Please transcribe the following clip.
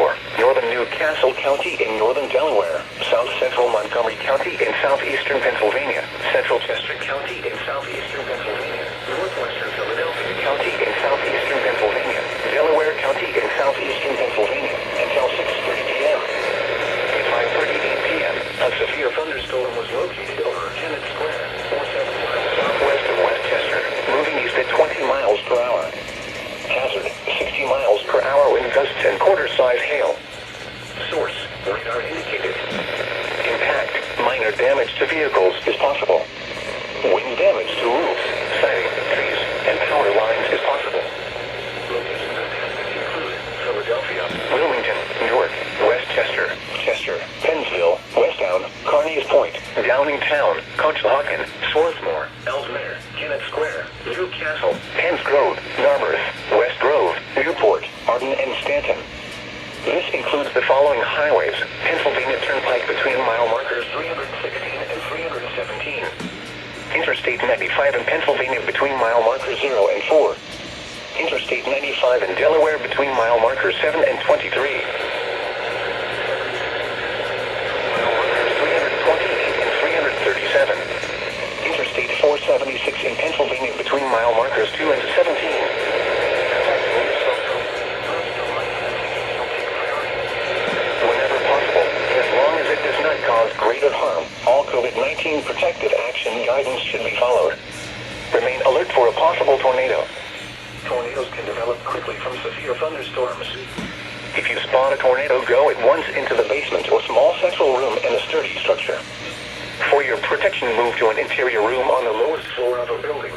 Baltimore, northern Newcastle County in northern Delaware, south central Montgomery County in southeastern Pennsylvania, central Chester County in southeastern Pennsylvania, northwestern Philadelphia County in southeastern Pennsylvania, Delaware County in southeastern Pennsylvania, until 6:30 p.m. At 5:38 p.m., a severe thunderstorm was located over Kennett Square, 47 miles southwest of West Chester, moving east at 20 miles per hour. Hazard, 60 miles per hour wind gusts and quarter-size hail. Source, radar indicated. Impact, minor damage to vehicles is possible. Wind damage to roofs, siding, trees, and power lines is possible. Locations of hazards include Philadelphia, Wilmington, Newark, West Chester, Chester, Pennsville, Westtown, Carneys Point, Downingtown, Conshohocken, Swarthmore, Ellesmere, Kennett Square, Newcastle, Penns Grove, Narberth, West Grove, Newport, Arden, and Stanton. This includes the following highways: Pennsylvania Turnpike between mile markers 316 and 317. Interstate 95 in Pennsylvania between mile markers 0 and 4. Interstate 95 in Delaware between mile markers 7 and 23. Interstate 476 in Pennsylvania between mile markers 2 and 17. Whenever possible, as long as it does not cause greater harm, all COVID-19 protective action guidance should be followed. Remain alert for a possible tornado. Tornadoes can develop quickly from severe thunderstorms. If you spot a tornado, go at once into the basement or small central room in a sturdy structure. For your protection, move to an interior room on the lowest floor of a building.